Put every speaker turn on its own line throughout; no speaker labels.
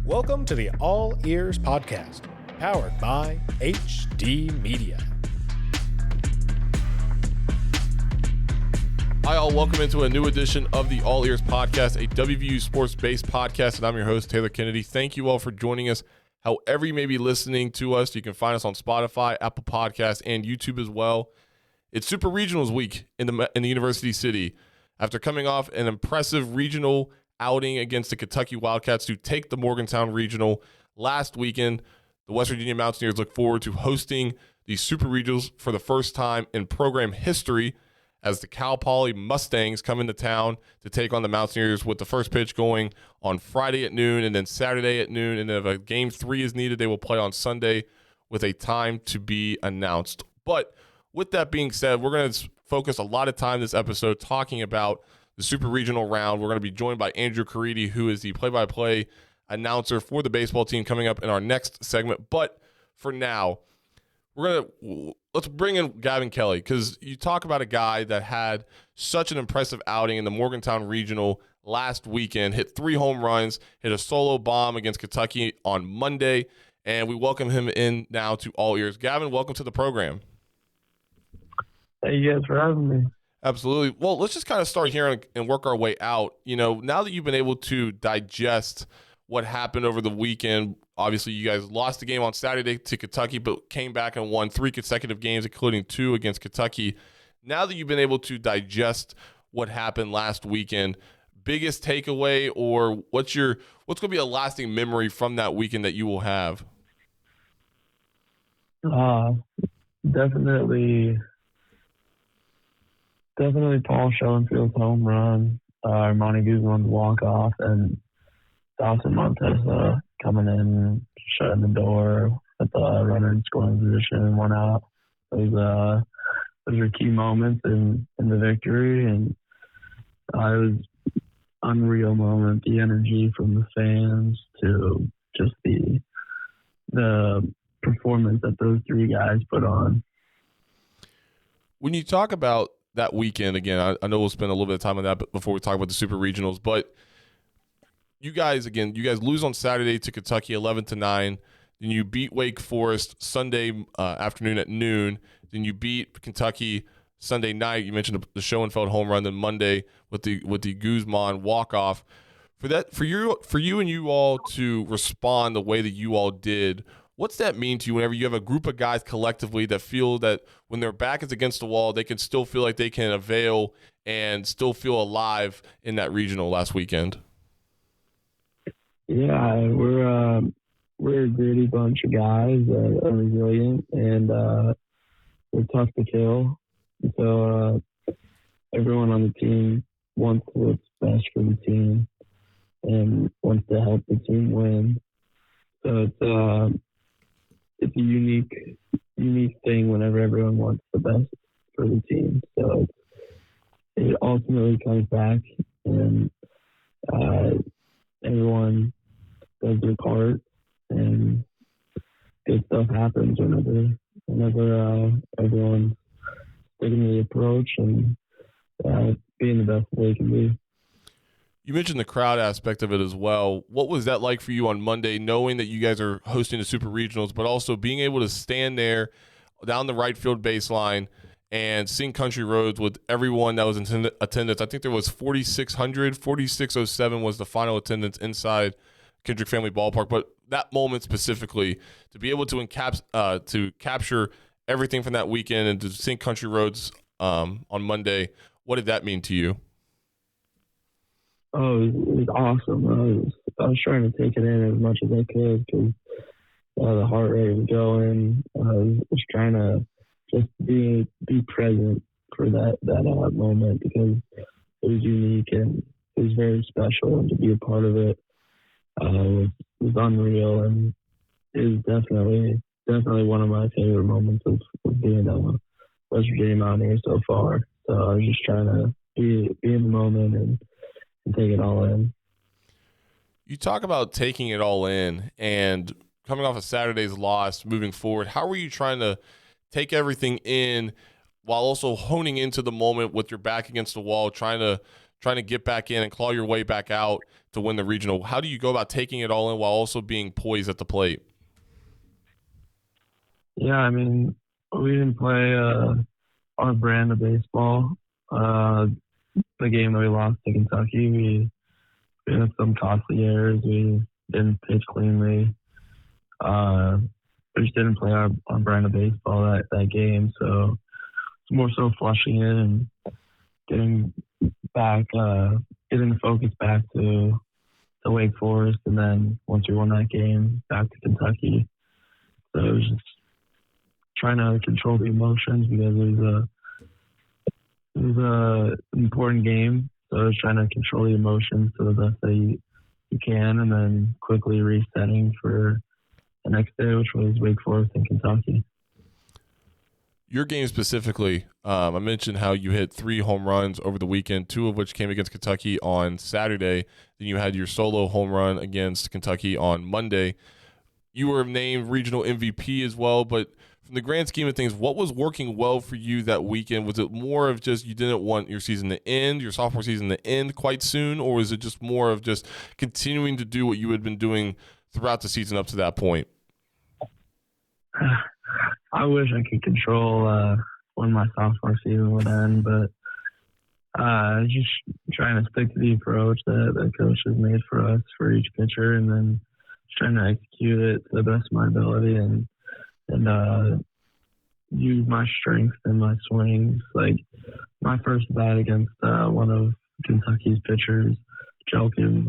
Welcome to the All Eers podcast, powered by HD Media.
Hi, all. Welcome into a new edition of the All Eers podcast, a WVU sports-based podcast, and I'm your host, Taylor Kennedy. Thank you all for joining us. However you may be listening to us, you can find us on Spotify, Apple Podcasts, and YouTube as well. It's Super Regionals week in the University City. After coming off an impressive regional outing against the Kentucky Wildcats to take the Morgantown Regional last weekend, the West Virginia Mountaineers look forward to hosting the Super Regionals for the first time in program history as the Cal Poly Mustangs come into town to take on the Mountaineers, with the first pitch going on Friday at noon and then Saturday at noon. And if a game 3 is needed, they will play on Sunday with a time to be announced. But with that being said, we're going to focus a lot of time this episode talking about the Super Regional round. We're going to be joined by Andrew Caridi, who is the play-by-play announcer for the baseball team, coming up in our next segment. But for now, let's bring in Gavin Kelly, because you talk about a guy that had such an impressive outing in the Morgantown Regional last weekend, hit 3 home runs, hit a solo bomb against Kentucky on Monday, and we welcome him in now to All Eers. Gavin, welcome to the program.
Thank you guys for having me.
Absolutely. Well, let's just kind of start here and work our way out. You know, now that you've been able to digest what happened over the weekend, obviously you guys lost the game on Saturday to Kentucky, but came back and won 3 consecutive games, including 2 against Kentucky. Now that you've been able to digest what happened last weekend, biggest takeaway, or what's going to be a lasting memory from that weekend that you will have?
Definitely Paul Schoenfield's home run, Armani Guzman's walk-off, and Dawson Montez coming in, shutting the door with the runner in scoring position and 1 out. Those are key moments in the victory, and it was unreal moment. The energy from the fans to just the performance that those 3 guys put on.
When you talk about that weekend, again, I know we'll spend a little bit of time on that before we talk about the Super Regionals, but you guys lose on Saturday to Kentucky 11-9. Then you beat Wake Forest Sunday afternoon at noon. Then you beat Kentucky Sunday night. You mentioned the Schoenfeld home run. Then Monday with the Guzman walk-off. For you and you all to respond the way that you all did, what's that mean to you whenever you have a group of guys collectively that feel that when their back is against the wall, they can still feel like they can avail and still feel alive in that regional last weekend?
Yeah, we're a gritty bunch of guys that are resilient, and we're tough to kill. So everyone on the team wants what's best for the team and wants to help the team win. So it's a unique thing whenever everyone wants the best for the team. So it ultimately comes back, and everyone does their part, and good stuff happens whenever everyone's taking the approach and being the best they can be.
You mentioned the crowd aspect of it as well. What was that like for you on Monday, knowing that you guys are hosting the Super Regionals, but also being able to stand there down the right field baseline and sing Country Roads with everyone that was in attendance? I think there was 4,607 was the final attendance inside Kendrick Family Ballpark. But that moment specifically, to be able to capture everything from that weekend and to sing Country Roads on Monday, what did that mean to you?
Oh, it was awesome. I was trying to take it in as much as I could because the heart rate was going. I was trying to just be present for that moment because it was unique and it was very special, and to be a part of it was unreal, and it was definitely one of my favorite moments of being a West Virginia Mountaineer so far. So I was just trying to be in the moment and take it all in.
You talk about taking it all in and coming off of Saturday's loss, moving forward. How were you trying to take everything in while also honing into the moment with your back against the wall, trying to trying to get back in and claw your way back out to win the regional. How do you go about taking it all in while also being poised at the plate?
Yeah, I mean, we didn't play our brand of baseball. The game that we lost to Kentucky, we had some costly errors. We didn't pitch cleanly. We just didn't play our brand of baseball that game. So it's more so flushing it and getting the focus back to Wake Forest, and then once we won that game, back to Kentucky. So it was just trying to control the emotions because it was an important game. So I was trying to control the emotions to the best that you can, and then quickly resetting for the next day, which was Wake Forest and Kentucky.
Your game specifically, I mentioned how you hit 3 home runs over the weekend, 2 of which came against Kentucky on Saturday. Then you had your solo home run against Kentucky on Monday. You were named regional MVP as well, but from the grand scheme of things, what was working well for you that weekend? Was it more of just you didn't want your season to end, your sophomore season to end quite soon, or was it just more of just continuing to do what you had been doing throughout the season up to that point?
I wish I could control when my sophomore season would end, but just trying to stick to the approach that the coach has made for us for each pitcher, and then just trying to execute it to the best of my ability and use my strengths and my swings. Like my first bat against one of Kentucky's pitchers, Jelkins,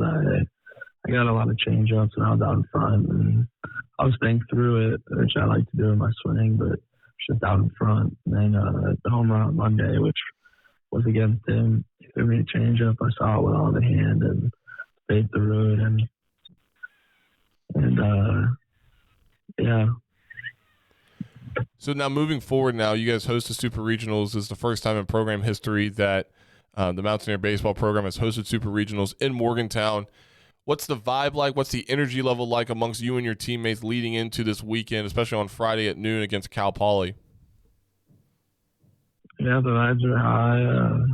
I got a lot of change-ups and I was out in front, and I was staying through it, which I like to do in my swing, but just out in front. And then the home run on Monday, which was against him, he threw me a change-up. I saw it well in the hand and stayed through it, and yeah.
So now moving forward, now you guys host the Super Regionals. This is the first time in program history that the Mountaineer baseball program has hosted Super Regionals in Morgantown. What's the vibe like? What's the energy level like amongst you and your teammates leading into this weekend, especially on Friday at noon against Cal Poly?
Yeah, the vibes are high.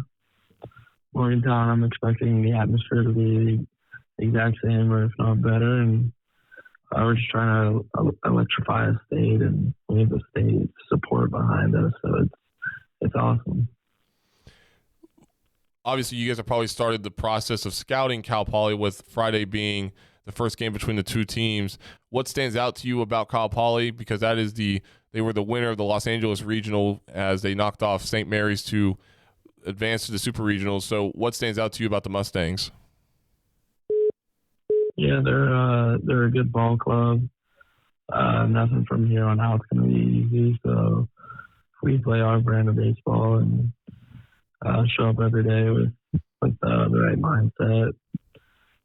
Morgantown, I'm expecting the atmosphere to be the exact same or if not better, and we're just trying to electrify a state, and we have the state support behind us, so it's awesome.
Obviously, you guys have probably started the process of scouting Cal Poly, with Friday being the first game between the two teams. What stands out to you about Cal Poly? Because that is they were the winner of the Los Angeles Regional as they knocked off St. Mary's to advance to the Super Regionals. So what stands out to you about the Mustangs?
Yeah, they're a good ball club. Nothing from here on out is going to be easy. So if we play our brand of baseball and show up every day with the right mindset,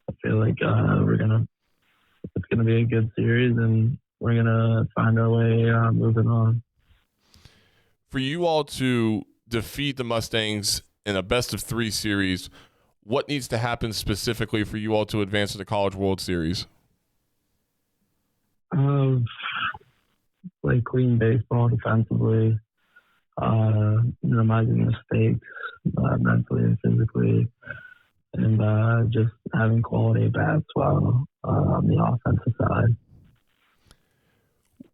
I feel like it's gonna be a good series, and we're gonna find our way moving on.
For you all to defeat the Mustangs in a best-of-3 series, what needs to happen specifically for you all to advance to the College World Series?
Play clean baseball defensively, minimizing mistakes mentally and physically, and just having quality bats while on the offensive side.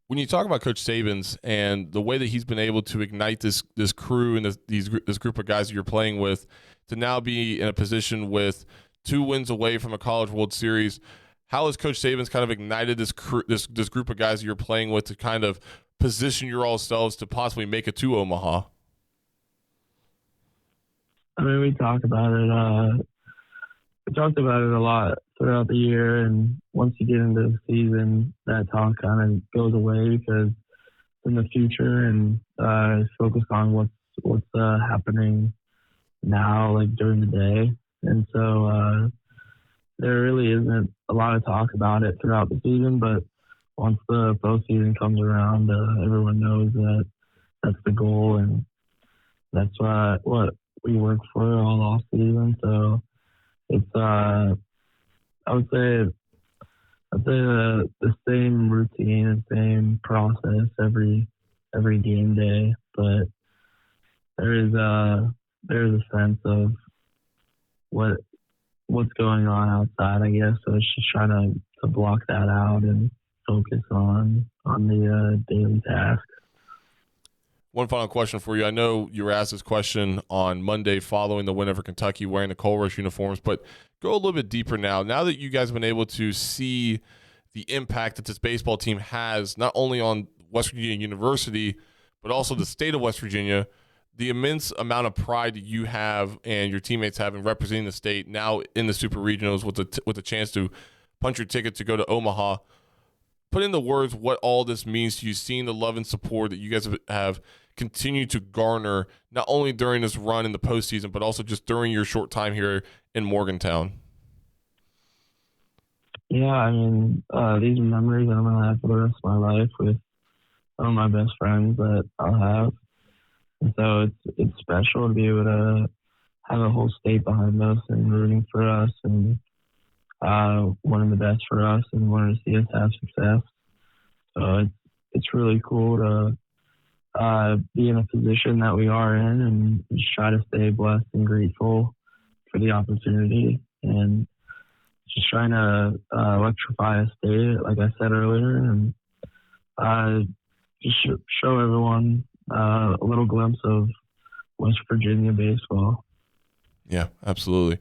When you talk about Coach Sabins and the way that he's been able to ignite this crew and this group of guys that you're playing with to now be in a position with 2 wins away from a College World Series, how has Coach Sabins kind of ignited this group of guys that you're playing with to kind of position your all selves to possibly make it to Omaha?
I mean, we talked about it. We talked about it a lot throughout the year, and once you get into the season, that talk kind of goes away because in the future, and it's focused on what's happening now, like during the day, and so there really isn't a lot of talk about it throughout the season. But once the postseason comes around, everyone knows that that's the goal, and that's what we work for all off season. So it's I would say the same routine and same process every game day, but there is a sense of what's going on outside, I guess. So it's just trying to block that out and focus on the daily task.
One final question for you. I know you were asked this question on Monday following the win over Kentucky wearing the Coal Rush uniforms, but go a little bit deeper now. Now that you guys have been able to see the impact that this baseball team has, not only on West Virginia University, but also the state of West Virginia, the immense amount of pride that you have and your teammates have in representing the state now in the Super Regionals with a chance to punch your ticket to go to Omaha. Put into words what all this means to you, seeing the love and support that you guys have continued to garner, not only during this run in the postseason, but also just during your short time here in Morgantown.
Yeah, I mean, these are memories that I'm going to have for the rest of my life with some of my best friends that I'll have. And so it's special to be able to have a whole state behind us and rooting for us and wanting the best for us and wanting to see us have success. So it's really cool to be in a position that we are in and just try to stay blessed and grateful for the opportunity and just trying to electrify a state, like I said earlier, and just show everyone a little glimpse of West Virginia baseball.
Yeah, absolutely.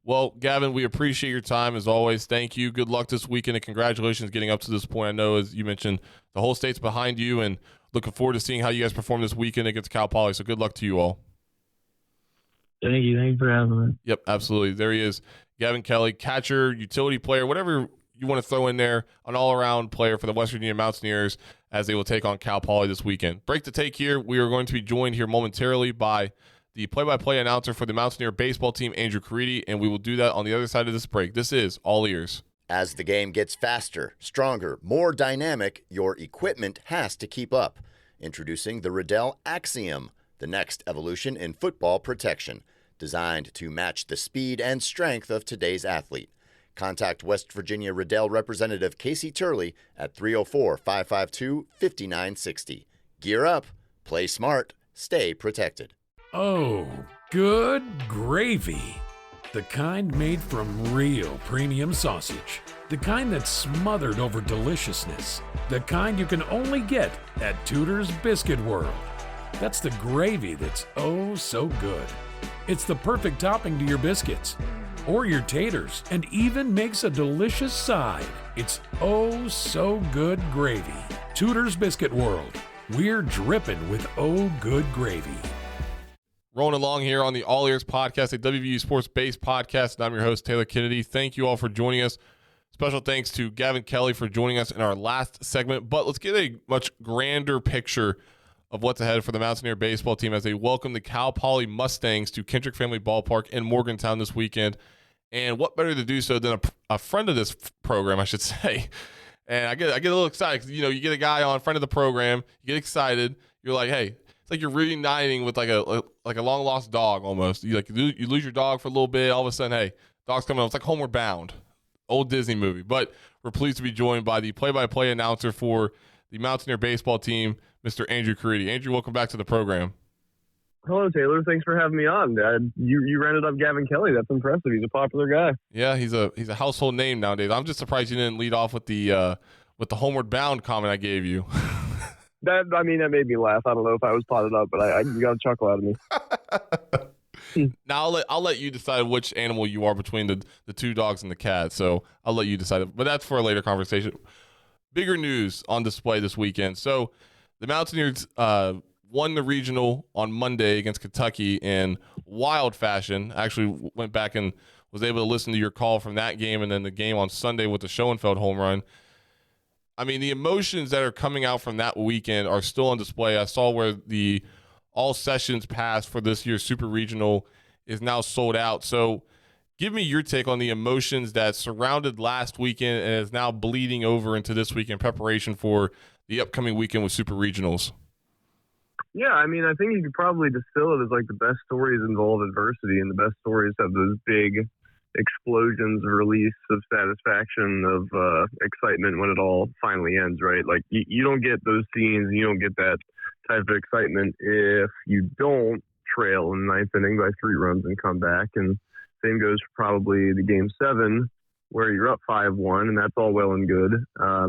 Well, Gavin, we appreciate your time as always. Thank you. Good luck this weekend, and congratulations getting up to this point. I know, as you mentioned, the whole state's behind you, and looking forward to seeing how you guys perform this weekend against Cal Poly. So good luck to you all.
Thank you. Thank you for having me.
Yep, absolutely. There he is, Gavin Kelly, catcher, utility player, whatever you want to throw in there, an all-around player for the West Virginia Mountaineers as they will take on Cal Poly this weekend. Break to take here. We are going to be joined here momentarily by the play-by-play announcer for the Mountaineer baseball team, Andrew Caridi, and we will do that on the other side of this break. This is All Ears.
As the game gets faster, stronger, more dynamic, your equipment has to keep up. Introducing the Riddell Axiom, the next evolution in football protection, designed to match the speed and strength of today's athlete. Contact West Virginia Riddell representative Casey Turley at 304-552-5960. Gear up, play smart, stay protected.
Oh, good gravy. The kind made from real premium sausage. The kind that's smothered over deliciousness. The kind you can only get at Tudor's Biscuit World. That's the gravy that's oh so good. It's the perfect topping to your biscuits or your taters, and even makes a delicious side. It's oh so good gravy. Tudor's Biscuit World. We're dripping with oh good gravy.
Rolling along here on the All Ears podcast, a WVU sports-based podcast, and I'm your host, Taylor Kennedy. Thank you all for joining us. Special thanks to Gavin Kelly for joining us in our last segment, but let's get a much grander picture of what's ahead for the Mountaineer baseball team as they welcome the Cal Poly Mustangs to Kendrick Family Ballpark in Morgantown this weekend. And what better to do so than a friend of this program, I should say. And I get a little excited because, you get a guy on, friend of the program, you get excited, you're like, hey, it's like you're reuniting with like a long lost dog almost. You lose your dog for a little bit, all of a sudden, hey, dog's coming home. It's like Homeward Bound, old Disney movie. But we're pleased to be joined by the play-by-play announcer for the Mountaineer baseball team, Mr. Andrew Caridi. Andrew, welcome back to the program.
Hello, Taylor. Thanks for having me on. You rounded up Gavin Kelly. That's impressive. He's a popular guy.
Yeah, he's a household name nowadays. I'm just surprised you didn't lead off with the Homeward Bound comment I gave you.
That made me laugh. I don't know if I was potted up, but you got a chuckle out of me.
Now I'll let you decide which animal you are between the two dogs and the cat. So I'll let you decide. But that's for a later conversation. Bigger news on display this weekend. So the Mountaineers won the regional on Monday against Kentucky in wild fashion. Actually went back and was able to listen to your call from that game and then the game on Sunday with the Schoenfeld home run. I mean, the emotions that are coming out from that weekend are still on display. I saw where the all sessions pass for this year's Super Regional is now sold out. So give me your take on the emotions that surrounded last weekend and is now bleeding over into this week in preparation for the upcoming weekend with Super Regionals.
Yeah, I think you could probably distill it as like the best stories involve adversity, and the best stories have those big explosions of release, of satisfaction, of excitement when it all finally ends, right? Like you don't get those scenes, you don't get that type of excitement if you don't trail in the ninth inning by 3 runs and come back and Same goes for probably the game 7, where you're up 5-1, and that's all well and good.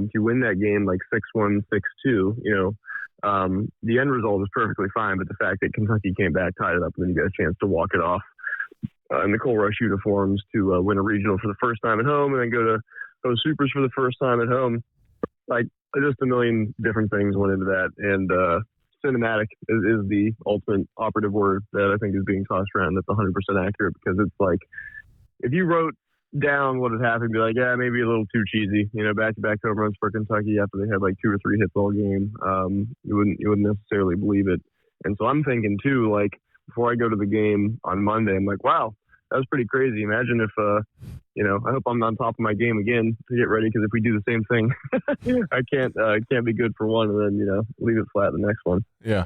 If you win that game like 6-1, 6-2, the end result is perfectly fine, but the fact that Kentucky came back, tied it up, and then you got a chance to walk it off in the Cole Rush uniforms to win a regional for the first time at home, and then go to Supers for the first time at home. Like, just a million different things went into that, and cinematic is the ultimate operative word that I think is being tossed around. That's 100% accurate, because it's like, if you wrote down what had happened, be like, yeah, maybe a little too cheesy, back-to-back home runs for Kentucky after they had like 2 or 3 hits all game. You wouldn't necessarily believe it. And so I'm thinking too, like, before I go to the game on Monday, I'm like, wow, that was pretty crazy. Imagine if, I hope I'm on top of my game again to get ready, because if we do the same thing, I can't be good for one and then, leave it flat the next one.
Yeah.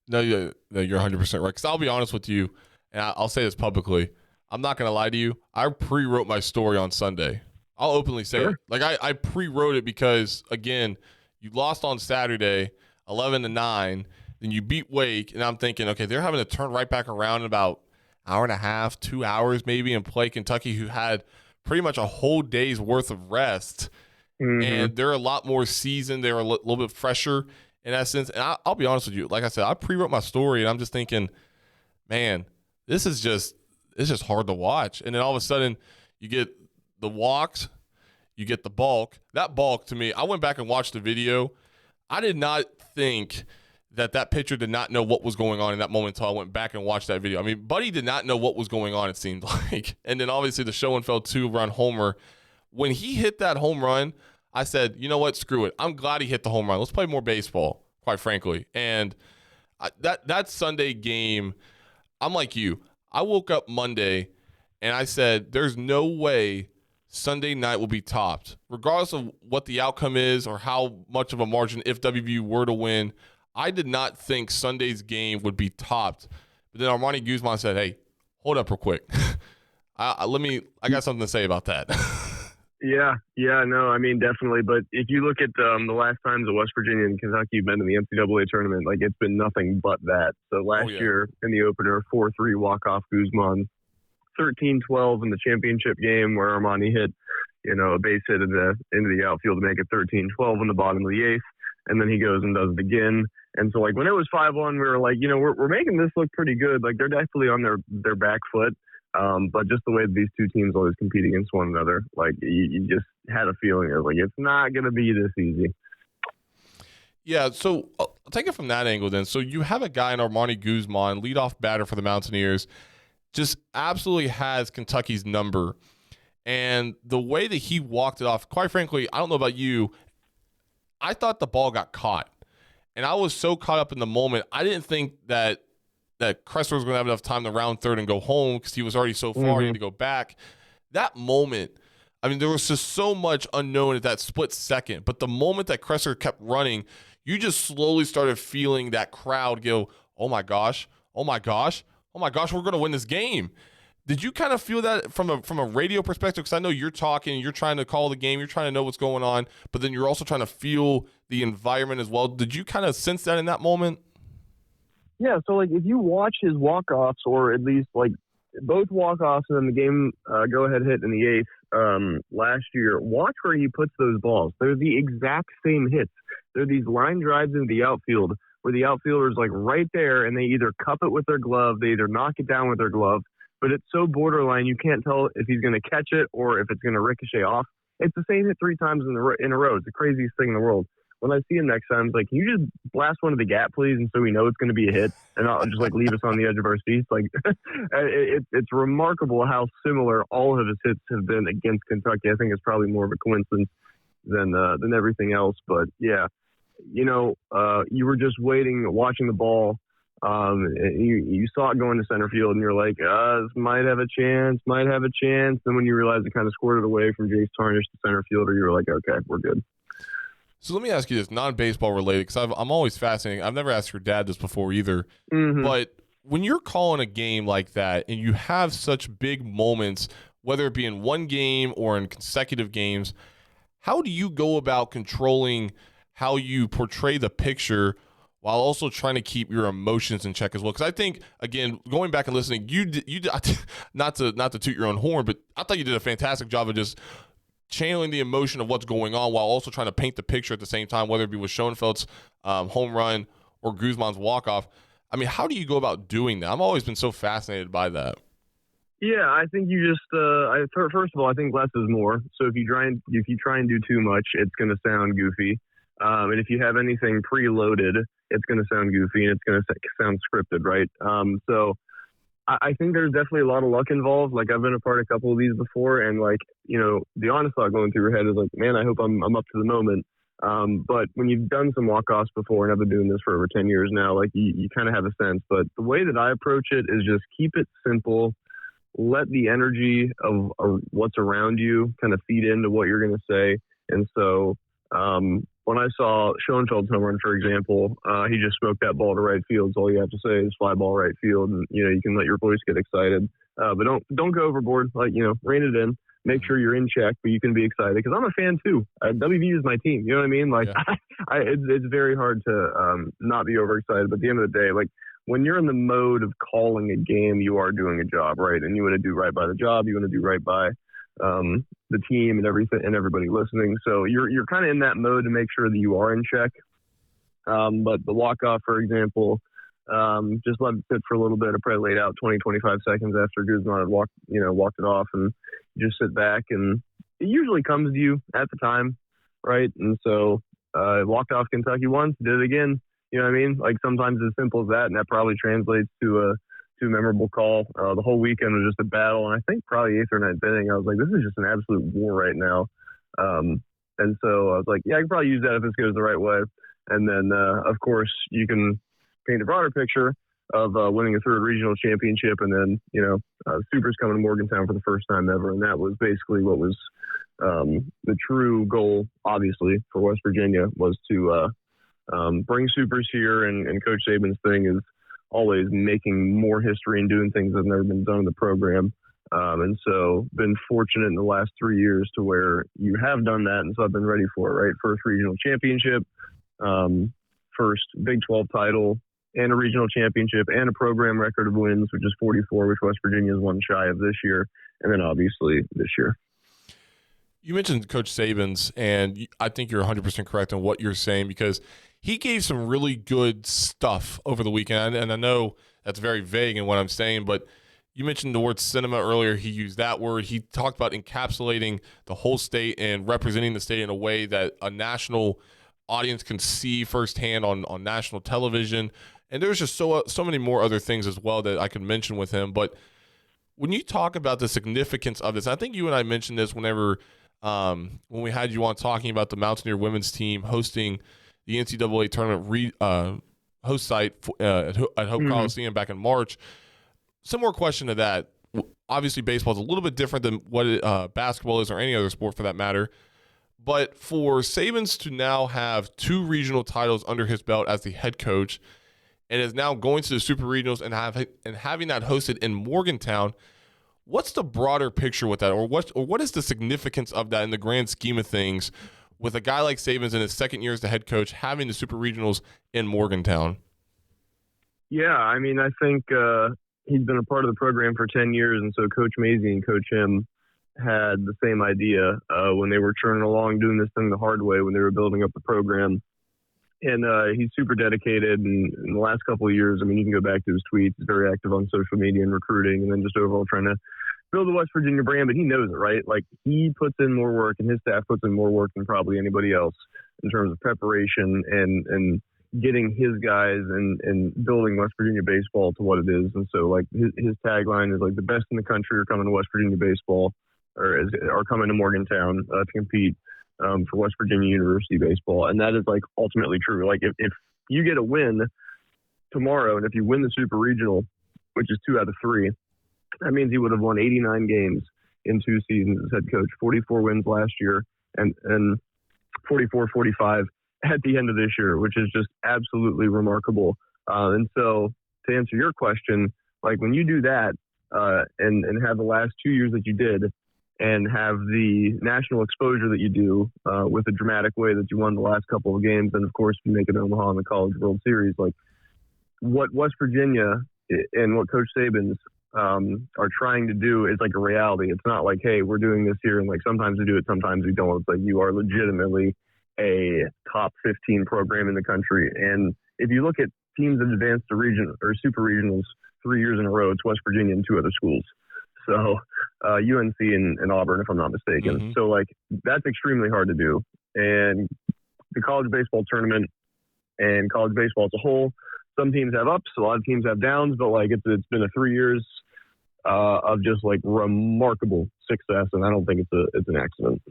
No, you're 100% right. Because I'll be honest with you, and I'll say this publicly. I'm not going to lie to you. I pre-wrote my story on Sunday. I'll openly say it. Like, I pre-wrote it because, again, you lost on Saturday, 11-9. Then you beat Wake, and I'm thinking, okay, they're having to turn right back around in about an hour and a half, 2 hours maybe, and play Kentucky, who had pretty much a whole day's worth of rest. Mm-hmm. And they're a lot more seasoned. They're a little bit fresher in essence. And I'll be honest with you. Like I said, I pre-wrote my story, and I'm just thinking, man, it's just hard to watch. And then all of a sudden, you get the walks, you get the balk. That balk, to me, I went back and watched the video. I did not think that pitcher did not know what was going on in that moment until I went back and watched that video. I mean, Buddy did not know what was going on, it seemed like. And then obviously the Schoenfeld 2-run homer. When he hit that home run, I said, you know what, screw it. I'm glad he hit the home run. Let's play more baseball, quite frankly. And that Sunday game, I'm like you. I woke up Monday and I said, there's no way Sunday night will be topped. Regardless of what the outcome is or how much of a margin if WVU were to win, I did not think Sunday's game would be topped. But then Armani Guzman said, hey, hold up real quick. I got something to say about that.
Yeah, no, I mean, definitely. But if you look at the last times that West Virginia and Kentucky have been in the NCAA tournament, like, it's been nothing but that. So last year in the opener, 4-3 walk-off Guzman, 13-12 in the championship game where Armani hit, a base hit into the outfield to make it 13-12 in the bottom of the 8th. And then he goes and does it again. And so, like, when it was 5-1, we were like, we're making this look pretty good. Like, they're definitely on their back foot. But just the way that these two teams always compete against one another, like, you just had a feeling of, like, it's not going to be this easy.
Yeah, so I'll take it from that angle then. So you have a guy in Armani Guzman, leadoff batter for the Mountaineers, just absolutely has Kentucky's number. And the way that he walked it off, quite frankly, I don't know about you, I thought the ball got caught. And I was so caught up in the moment, I didn't think that Kressler was going to have enough time to round third and go home because he was already so far, he had to go back. That moment, I mean, there was just so much unknown at that split second. But the moment that Kressler kept running, you just slowly started feeling that crowd go, oh my gosh, we're going to win this game. Did you kind of feel that from a radio perspective? Because I know you're talking, you're trying to call the game, you're trying to know what's going on, but then you're also trying to feel the environment as well. Did you kind of sense that in that moment?
Yeah, so, like, if you watch his walk-offs, or at least, like, both walk-offs and then the game go-ahead hit in the 8th last year, watch where he puts those balls. They're the exact same hits. They're these line drives into the outfield where the outfielder's, like, right there, and they either cup it with their glove, they either knock it down with their glove, but it's so borderline you can't tell if he's going to catch it or if it's going to ricochet off. It's the same hit 3 times in a row. It's the craziest thing in the world. When I see him next time, it's like, can you just blast one of the gap, please, and so we know it's going to be a hit, and I'll just, like, leave us on the edge of our seats. Like, it's remarkable how similar all of his hits have been against Kentucky. I think it's probably more of a coincidence than everything else. But yeah, you were just watching the ball. You saw it going to center field, and you're like, this might have a chance. Then when you realize it kind of squirted away from Jace Tarnish to center fielder, you were like, okay, we're good.
So let me ask you this, non-baseball related, because I'm always fascinated. I've never asked your dad this before either. Mm-hmm. But when you're calling a game like that and you have such big moments, whether it be in one game or in consecutive games, how do you go about controlling how you portray the picture while also trying to keep your emotions in check as well? Because I think, again, going back and listening, you did not to toot your own horn, but I thought you did a fantastic job of just channeling the emotion of what's going on while also trying to paint the picture at the same time, whether it be with Schoenfeld's home run or Guzman's walk-off. I mean, how do you go about doing that? I've always been so fascinated by that.
Yeah, I think you just first of all, I think less is more. So if you try and do too much, it's going to sound goofy. And if you have anything preloaded, it's going to sound goofy and it's going to sound scripted, right? So I think there's definitely a lot of luck involved. Like, I've been a part of a couple of these before, and like, you know, the honest thought going through your head is like, man, I hope I'm up to the moment. But when you've done some walk-offs before, and I've been doing this for over 10 years now, like you kind of have a sense. But the way that I approach it is just keep it simple. Let the energy of what's around you kind of feed into what you're going to say. And so when I saw Schoenfeld's home run, for example, he just smoked that ball to right field. So all you have to say is fly ball right field, and you know, you can let your voice get excited. But don't go overboard. Like, you know, rein it in. Make sure you're in check, but you can be excited because I'm a fan too. WVU is my team. You know what I mean? Like, yeah. It's very hard to not be overexcited. But at the end of the day, like, when you're in the mode of calling a game, you are doing a job, right? And you want to do right by the job. You want to do right by the team and everything and everybody listening. So you're kind of in that mode to make sure that you are in check. But the walk-off, for example, just let it sit for a little bit. I probably laid out 20, 25 seconds after Guzman had walked it off, and just sit back, and it usually comes to you at the time, right? And so walked off Kentucky once, did it again. You know what I mean? Like, sometimes as simple as that, and that probably translates to a memorable call. The whole weekend was just a battle, and I think probably 8th or 9th inning, I was like, this is just an absolute war right now. And so I was like, yeah, I can probably use that if this goes the right way. And then, of course, you can paint a broader picture of winning a 3rd regional championship, and then, you know, Super's coming to Morgantown for the first time ever, and that was basically what was the true goal, obviously, for West Virginia, was to bring Supers here, and Coach Saban's thing is always making more history and doing things that have never been done in the program. And so been fortunate in the last 3 years to where you have done that, and so I've been ready for it, right? First regional championship, first Big 12 title, and a regional championship, and a program record of wins, which is 44, which West Virginia is one shy of this year, and then obviously this year.
You mentioned Coach Saban's, and I think you're 100% correct on what you're saying, because he gave some really good stuff over the weekend, and I know that's very vague in what I'm saying, but you mentioned the word cinema earlier. He used that word. He talked about encapsulating the whole state and representing the state in a way that a national audience can see firsthand on national television. And there's just so many more other things as well that I could mention with him. But when you talk about the significance of this, I think you and I mentioned this whenever when we had you on talking about the Mountaineer women's team hosting the NCAA tournament host site at Hope Coliseum back in March. Similar question to that. Obviously, baseball is a little bit different than what basketball is, or any other sport for that matter. But for Sabans to now have 2 regional titles under his belt as the head coach, and is now going to the Super Regionals and having that hosted in Morgantown, what's the broader picture with that, or what is the significance of that in the grand scheme of things, with a guy like Sabans in his 2nd year as the head coach having the Super Regionals in Morgantown?
Yeah, I mean, I think he's been a part of the program for 10 years, and so Coach Mazey and Coach Him had the same idea when they were churning along, doing this thing the hard way, when they were building up the program. And he's super dedicated, and in the last couple of years, I mean, you can go back to his tweets, he's very active on social media and recruiting, and then just overall trying to build the West Virginia brand, but he knows it, right? Like, he puts in more work, and his staff puts in more work than probably anybody else in terms of preparation and getting his guys and building West Virginia baseball to what it is. And so, like, his tagline is, like, the best in the country are coming to West Virginia baseball, or are coming to Morgantown to compete for West Virginia University baseball. And that is, like, ultimately true. Like, if you get a win tomorrow, and if you win the Super Regional, which is 2 out of 3, that means he would have won 89 games in 2 seasons as head coach, 44 wins last year, and 44-45 at the end of this year, which is just absolutely remarkable. And so, to answer your question, like, when you do that and have the last 2 years that you did, and have the national exposure that you do with the dramatic way that you won the last couple of games, and of course you make it Omaha in the College World Series. Like what West Virginia and what Coach Saban's are trying to do is like a reality. It's not like, hey, we're doing this here, and like sometimes we do it, sometimes we don't. It's like you are legitimately a top 15 program in the country. And if you look at teams that advanced to region or super regionals 3 years in a row, it's West Virginia and 2 other schools. So UNC and Auburn, if I'm not mistaken.
Mm-hmm.
So like that's extremely hard to do. And the college baseball tournament and college baseball as a whole, some teams have ups, a lot of teams have downs, but like it's been a 3 years of just like remarkable success, and I don't think it's an accident.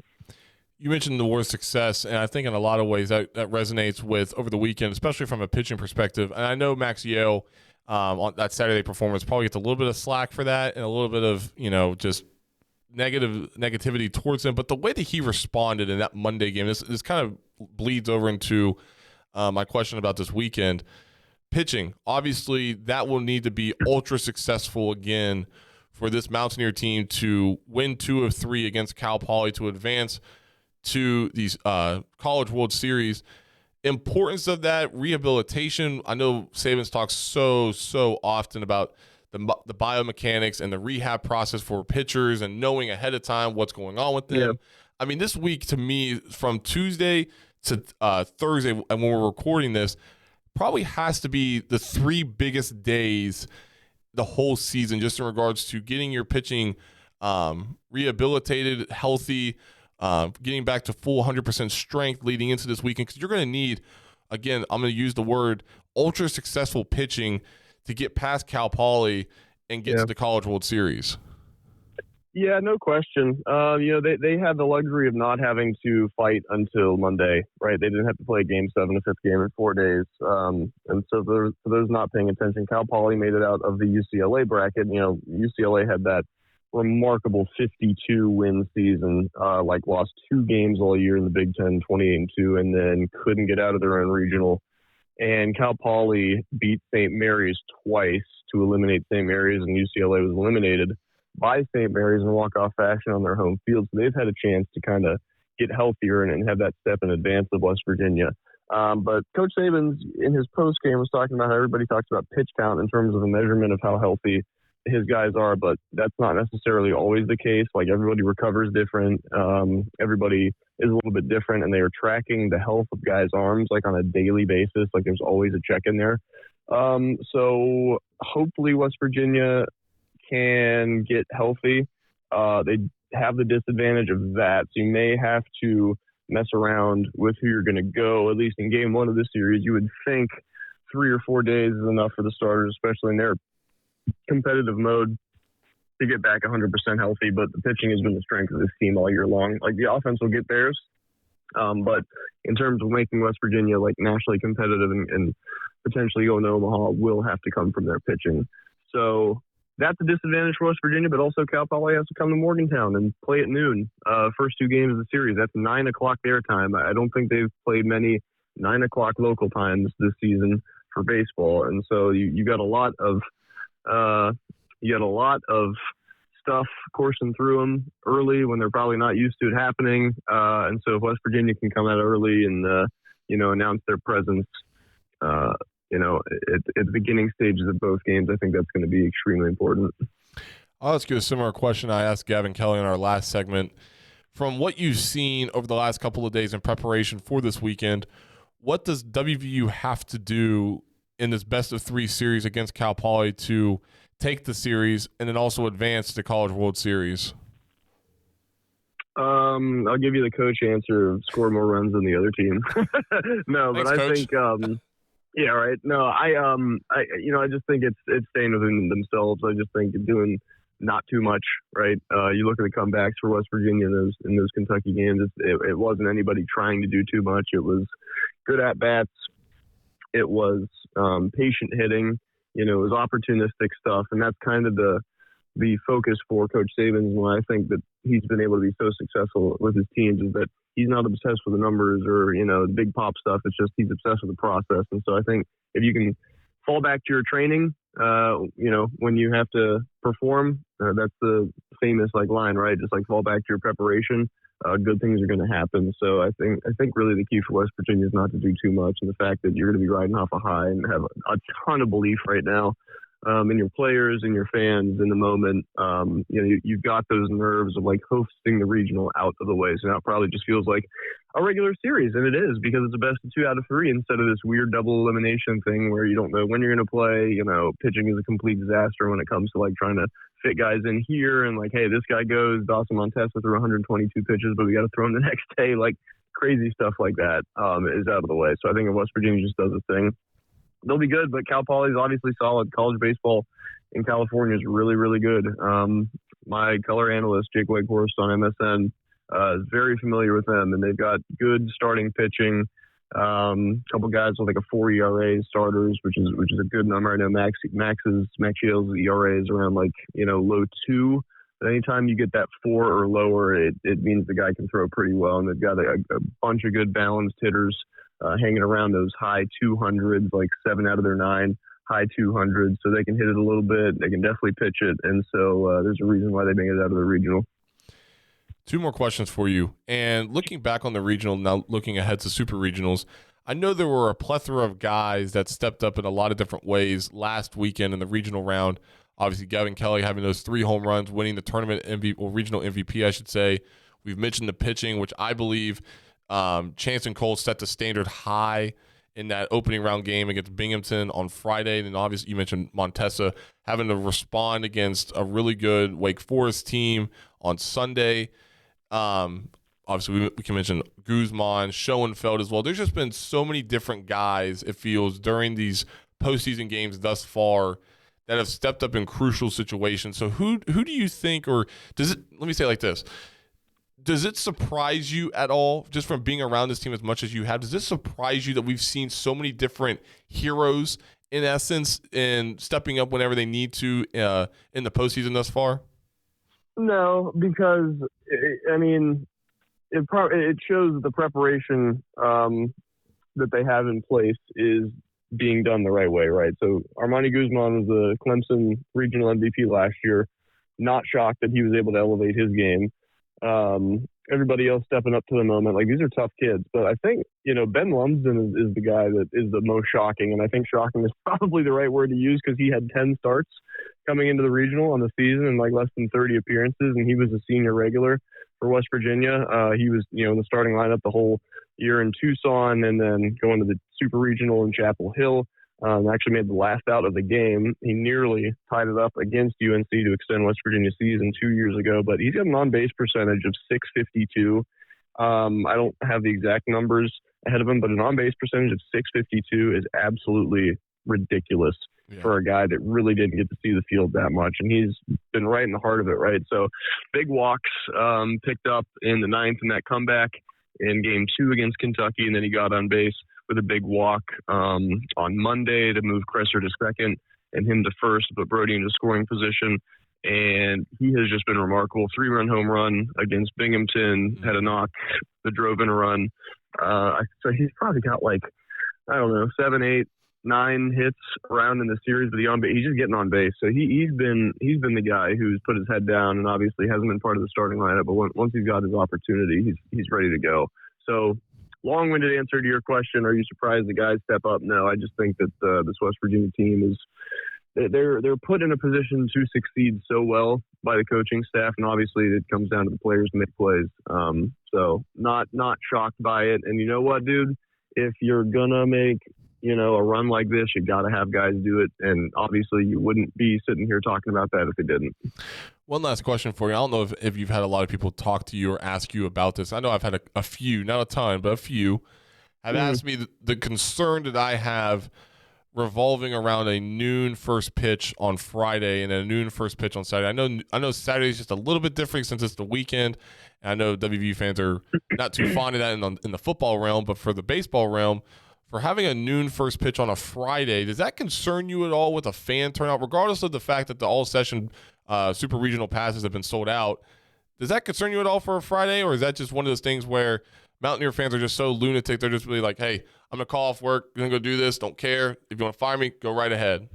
You mentioned the word success, and I think in a lot of ways that resonates with over the weekend, especially from a pitching perspective. And I know Max Yale on that Saturday performance probably gets a little bit of slack for that and a little bit of, just negativity towards him. But the way that he responded in that Monday game, this kind of bleeds over into my question about this weekend. Pitching, obviously, that will need to be ultra successful again for this Mountaineer team to win 2 of 3 against Cal Poly to advance to these College World Series. Importance of that rehabilitation. I know Saban's talks so often about the biomechanics and the rehab process for pitchers and knowing ahead of time what's going on with them. Yeah. I mean, this week to me, from Tuesday to Thursday, and when we're recording this, probably has to be the 3 biggest days the whole season, just in regards to getting your pitching rehabilitated, healthy, getting back to full 100% strength leading into this weekend, because you're going to need, again, I'm going to use the word ultra successful pitching to get past Cal Poly and get to the College World Series.
Yeah, no question. They had the luxury of not having to fight until Monday, right? They didn't have to play Game 7, the 5th game in 4 days. And so for those not paying attention, Cal Poly made it out of the UCLA bracket. UCLA had that remarkable 52-win season, lost 2 games all year in the Big Ten, 28-2, and then couldn't get out of their own regional. And Cal Poly beat St. Mary's twice to eliminate St. Mary's, and UCLA was eliminated by St. Mary's in walk-off fashion on their home field. So they've had a chance to kind of get healthier and have that step in advance of West Virginia. But Coach Saban, in his post-game, was talking about how everybody talks about pitch count in terms of a measurement of how healthy his guys are, but that's not necessarily always the case. Like, everybody recovers different. Everybody is a little bit different, and they are tracking the health of guys' arms like on a daily basis. Like, there's always a check in there. So hopefully West Virginia can get healthy. They have the disadvantage of that. So you may have to mess around with who you're going to go, at least in game 1 of this series. You would think 3 or 4 days is enough for the starters, especially in their competitive mode, to get back 100% healthy. But the pitching has been the strength of this team all year long. Like, the offense will get theirs. But in terms of making West Virginia like nationally competitive and potentially going to Omaha, will have to come from their pitching. So that's a disadvantage for West Virginia, but also Cal Poly has to come to Morgantown and play at noon. First 2 games of the series. That's 9 o'clock their time. I don't think they've played many 9 o'clock local times this season for baseball. And so you got a lot of stuff coursing through them early when they're probably not used to it happening. And so if West Virginia can come out early and, announce their presence, at the beginning stages of both games, I think that's going to be extremely important.
I'll ask you a similar question I asked Gavin Kelly in our last segment. From what you've seen over the last couple of days in preparation for this weekend, what does WVU have to do in this best-of-3 series against Cal Poly to take the series and then also advance to College World Series?
I'll give you the coach answer: score more runs than the other team. No,
Thanks,
but I
Coach.
think, yeah, right. No, I just think it's staying within themselves. I just think doing not too much, right? You look at the comebacks for West Virginia in those Kentucky games. It wasn't anybody trying to do too much. It was good at bats. It was patient hitting. It was opportunistic stuff, and that's kind of the focus for Coach Saban. When I think that he's been able to be so successful with his teams is that he's not obsessed with the numbers or the big pop stuff. It's just he's obsessed with the process. And so I think if you can fall back to your training. When you have to perform, that's the famous line, right? Just fall back to your preparation. Good things are going to happen. So I think really the key for West Virginia is not to do too much, and the fact that you're going to be riding off a high and have a ton of belief right now in your players and your fans in the moment. You've got those nerves of hosting the regional out of the way. So now it probably just feels like a regular series, and it is, because it's a best of 2 out of 3 instead of this weird double elimination thing where you don't know when you're going to play. Pitching is a complete disaster when it comes to trying to fit guys in here and hey, this guy goes, Dawson Montesa threw 122 pitches, but we got to throw him the next day. Crazy stuff like that is out of the way. So I think if West Virginia just does its thing, they'll be good. But Cal Poly is obviously solid. College baseball in California is really, really good. My color analyst, Jake Weghorst on MSN, is very familiar with them, and they've got good starting pitching. A couple guys with a 4 ERA starters, which is a good number. I know Max Shields' ERA is around low 2. But anytime you get that 4 or lower, it means the guy can throw pretty well. And they've got a bunch of good balanced hitters hanging around those high 200s, 7 out of their 9 high 200s. So they can hit it a little bit. They can definitely pitch it. And so there's a reason why they made it out of the regional.
2 more questions for you. And looking back on the regional, now looking ahead to super regionals, I know there were a plethora of guys that stepped up in a lot of different ways last weekend in the regional round. Obviously, Gavin Kelly having those 3 home runs, winning the tournament MVP, or regional MVP, I should say. We've mentioned the pitching, which I believe Chance and Cole set the standard high in that opening round game against Binghamton on Friday. And obviously, you mentioned Montesa having to respond against a really good Wake Forest team on Sunday. Obviously, we can mention Guzman, Schoenfeld as well. There's just been so many different guys, it feels, during these postseason games thus far that have stepped up in crucial situations. So who do you think, or does it, let me say it like this, does it surprise you at all, just from being around this team as much as you have, does it surprise you that we've seen so many different heroes, in essence, in stepping up whenever they need to in the postseason thus far?
No, because it shows that the preparation that they have in place is being done the right way, right? So Armani Guzman was the Clemson regional MVP last year. Not shocked that he was able to elevate his game. Everybody else stepping up to the moment. These are tough kids. But I think, Ben Lumsden is the guy that is the most shocking. And I think shocking is probably the right word to use, because he had 10 starts coming into the regional on the season and less than 30 appearances. And he was a senior regular for West Virginia. He was, in the starting lineup the whole year in Tucson, and then going to the super regional in Chapel Hill. Actually made the last out of the game. He nearly tied it up against UNC to extend West Virginia's season 2 years ago, but he's got an on-base percentage of .652. I don't have the exact numbers ahead of him, but an on-base percentage of .652 is absolutely ridiculous for a guy that really didn't get to see the field that much, and he's been right in the heart of it, right? So big walks picked up in the 9th in that comeback in Game 2 against Kentucky, and then he got on base with a big walk on Monday to move Cresser to second and him to first, but Brody into scoring position. And he has just been remarkable. 3-run home run against Binghamton, had a knock that drove in a run. So he's probably got 7, 8, 9 hits around in the series, but he's just getting on base. So he's been the guy who's put his head down and obviously hasn't been part of the starting lineup. But once he's got his opportunity, he's ready to go. So long-winded answer to your question, are you surprised the guys step up? No, I just think that this West Virginia team is they're put in a position to succeed so well by the coaching staff, and obviously it comes down to the players to make plays. So not shocked by it. And you know what, dude? If you're gonna make a run like this, you got to have guys do it. And obviously you wouldn't be sitting here talking about that if they didn't.
One last question for you. I don't know if you've had a lot of people talk to you or ask you about this. I know I've had a few, not a ton, but a few have asked me the concern that I have revolving around a noon first pitch on Friday and a noon first pitch on Saturday. I know Saturday is just a little bit different since it's the weekend. And I know WVU fans are not too fond of that in the football realm, but for the baseball realm, for having a noon first pitch on a Friday, does that concern you at all with a fan turnout, regardless of the fact that the all-session super regional passes have been sold out? Does that concern you at all for a Friday, or is that just one of those things where Mountaineer fans are just so lunatic, they're just really like, hey, I'm going to call off work, going to go do this, don't care. If you want to fire me, go right ahead.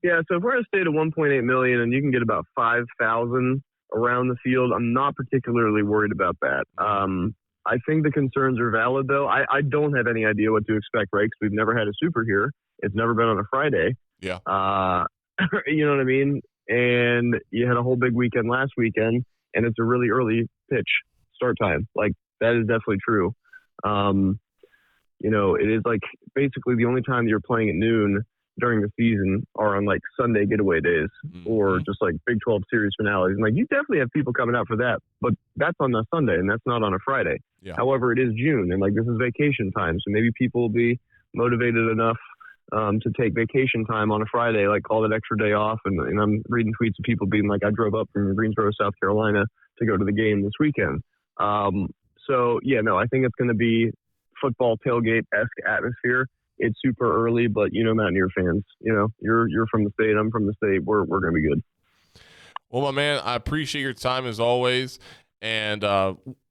Yeah, so if we're in a state of 1.8 million and you can get about 5,000 around the field, I'm not particularly worried about that. I think the concerns are valid, though. I don't have any idea what to expect, right? Because we've never had a super here. It's never been on a Friday.
Yeah.
You know what I mean? And you had a whole big weekend last weekend, and it's a really early pitch start time. Like, that is definitely true. You know, it is like basically the only time you're playing at noon during the season are on like Sunday getaway days or just like Big 12 series finales. And like, you definitely have people coming out for that, but that's on a Sunday and that's not on a Friday.
Yeah.
However, it is June and like this is vacation time. So maybe people will be motivated enough to take vacation time on a Friday, like call that extra day off. And I'm reading tweets of people being like, I drove up from Greensboro, South Carolina to go to the game this weekend. So yeah, no, I think it's going to be football tailgate-esque atmosphere. It's super early, but you know, Mountaineer fans, you know, you're from the state, I'm from the state. We're going to be good.
Well, my man, I appreciate your time as always, and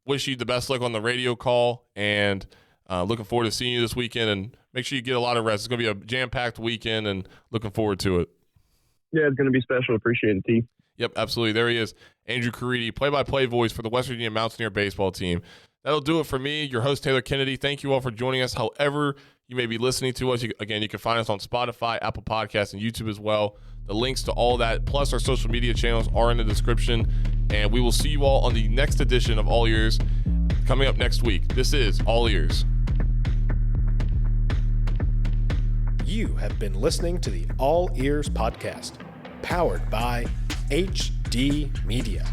wish you the best luck on the radio call. And looking forward to seeing you this weekend. And make sure you get a lot of rest. It's going to be a jam-packed weekend, and looking forward to it.
Yeah, it's going to be special. Appreciate it, T.
Yep, absolutely. There he is, Andrew Caridi, play-by-play voice for the West Virginia Mountaineer baseball team. That'll do it for me, your host, Taylor Kennedy. Thank you all for joining us. However you may be listening to us, again, you can find us on Spotify, Apple Podcasts, and YouTube as well. The links to all that, plus our social media channels, are in the description. And we will see you all on the next edition of All Ears coming up next week. This is All Ears.
You have been listening to the All Ears podcast, powered by HD Media.